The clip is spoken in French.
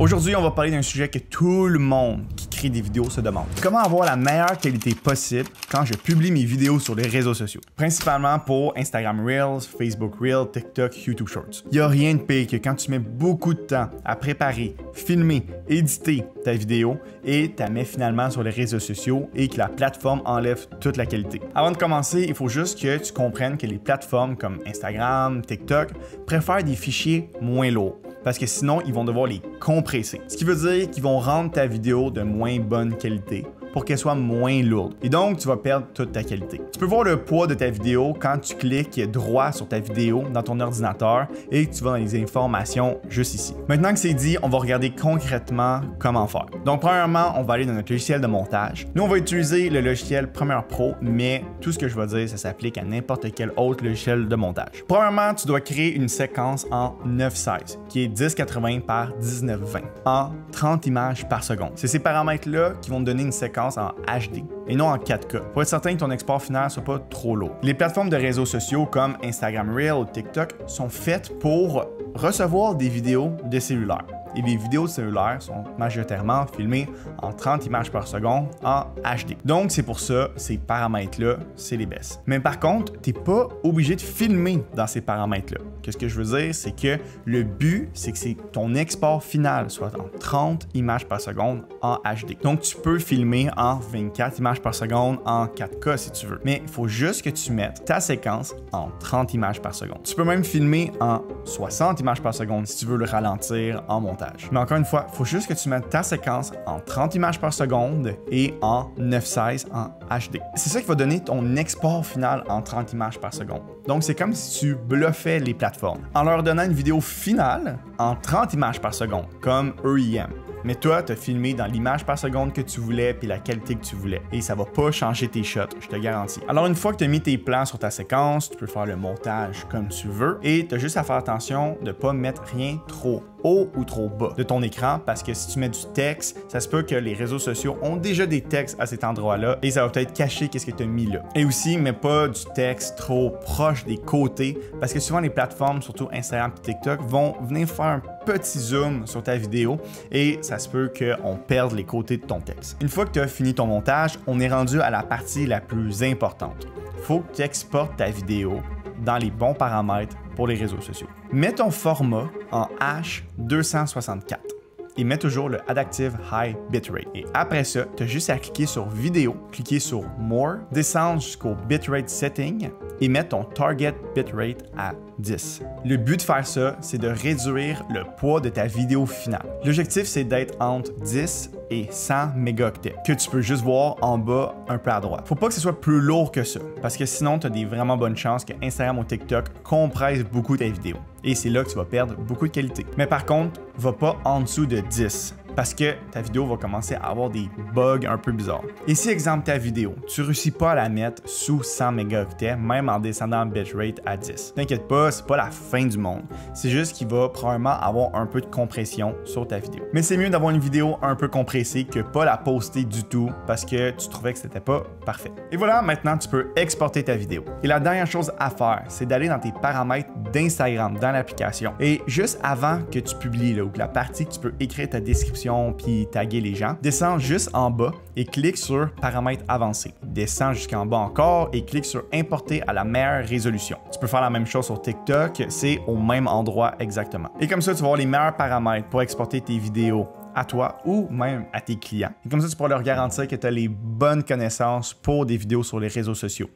Aujourd'hui, on va parler d'un sujet que tout le monde qui crée des vidéos se demande. Comment avoir la meilleure qualité possible quand je publie mes vidéos sur les réseaux sociaux? Principalement pour Instagram Reels, Facebook Reels, TikTok, YouTube Shorts. Il n'y a rien de pire que quand tu mets beaucoup de temps à préparer, filmer, éditer ta vidéo et tu la mets finalement sur les réseaux sociaux et que la plateforme enlève toute la qualité. Avant de commencer, il faut juste que tu comprennes que les plateformes comme Instagram, TikTok préfèrent des fichiers moins lourds, parce que sinon, ils vont devoir les compresser. Ce qui veut dire qu'ils vont rendre ta vidéo de moins bonne qualité pour qu'elle soit moins lourde. Et donc, tu vas perdre toute ta qualité. Tu peux voir le poids de ta vidéo quand tu cliques droit sur ta vidéo dans ton ordinateur et que tu vas dans les informations juste ici. Maintenant que c'est dit, on va regarder concrètement comment faire. Donc, premièrement, on va aller dans notre logiciel de montage. Nous, on va utiliser le logiciel Premiere Pro, mais tout ce que je vais dire, ça s'applique à n'importe quel autre logiciel de montage. Premièrement, tu dois créer une séquence en 9:16, qui est 1080 par 1920, en 30 images par seconde. C'est ces paramètres-là qui vont te donner une séquence en HD et non en 4K pour être certain que ton export final ne soit pas trop lourd. Les plateformes de réseaux sociaux comme Instagram Reels ou TikTok sont faites pour recevoir des vidéos de cellulaire. Et les vidéos cellulaires sont majoritairement filmées en 30 images par seconde en HD. Donc, c'est pour ça, ces paramètres-là, c'est les baisses. Mais par contre, tu n'es pas obligé de filmer dans ces paramètres-là. Qu'est-ce que je veux dire? C'est que le but, c'est que ton export final soit en 30 images par seconde en HD. Donc, tu peux filmer en 24 images par seconde en 4K si tu veux. Mais il faut juste que tu mettes ta séquence en 30 images par seconde. Tu peux même filmer en 60 images par seconde si tu veux le ralentir en montage. Mais encore une fois, il faut juste que tu mettes ta séquence en 30 images par seconde et en 9:16 en HD. C'est ça qui va donner ton export final en 30 images par seconde. Donc, c'est comme si tu bluffais les plateformes en leur donnant une vidéo finale en 30 images par seconde, comme eux y aiment. Mais toi, tu as filmé dans l'image par seconde que tu voulais puis la qualité que tu voulais. Et ça va pas changer tes shots, je te garantis. Alors, une fois que tu as mis tes plans sur ta séquence, tu peux faire le montage comme tu veux et tu as juste à faire attention de ne pas mettre rien trop haut ou trop bas de ton écran, parce que si tu mets du texte, ça se peut que les réseaux sociaux ont déjà des textes à cet endroit-là et ça va peut-être cacher qu'est-ce que tu as mis là. Et aussi, mets pas du texte trop proche des côtés, parce que souvent les plateformes, surtout Instagram et TikTok, vont venir faire un petit zoom sur ta vidéo et ça se peut qu'on perde les côtés de ton texte. Une fois que tu as fini ton montage, on est rendu à la partie la plus importante. Il faut que tu exportes ta vidéo dans les bons paramètres pour les réseaux sociaux. Mets ton format en H264 et mets toujours le Adaptive High Bitrate. Et après ça, tu as juste à cliquer sur Vidéo, cliquer sur More, descendre jusqu'au Bitrate Setting et mettre ton Target Bitrate à 10. Le but de faire ça, c'est de réduire le poids de ta vidéo finale. L'objectif, c'est d'être entre 10 et 100 mégaoctets, que tu peux juste voir en bas un peu à droite. Faut pas que ce soit plus lourd que ça, parce que sinon, tu as des vraiment bonnes chances que Instagram ou TikTok compressent beaucoup ta vidéo. Et c'est là que tu vas perdre beaucoup de qualité. Mais par contre, va pas en dessous de 10. Parce que ta vidéo va commencer à avoir des bugs un peu bizarres. Et si, exemple, ta vidéo, tu ne réussis pas à la mettre sous 100 mégaoctets, même en descendant le bitrate à 10, t'inquiète pas, c'est pas la fin du monde. C'est juste qu'il va probablement avoir un peu de compression sur ta vidéo. Mais c'est mieux d'avoir une vidéo un peu compressée que pas la poster du tout parce que tu trouvais que c'était pas parfait. Et voilà, maintenant, tu peux exporter ta vidéo. Et la dernière chose à faire, c'est d'aller dans tes paramètres d'Instagram dans l'application. Et juste avant que tu publies, là, ou que la partie que tu peux écrire ta description puis taguer les gens, descends juste en bas et clique sur paramètres avancés. Descends jusqu'en bas encore et clique sur importer à la meilleure résolution. Tu peux faire la même chose sur TikTok, c'est au même endroit exactement. Et comme ça, tu vas avoir les meilleurs paramètres pour exporter tes vidéos à toi ou même à tes clients. Et comme ça, tu pourras leur garantir que tu as les bonnes connaissances pour des vidéos sur les réseaux sociaux.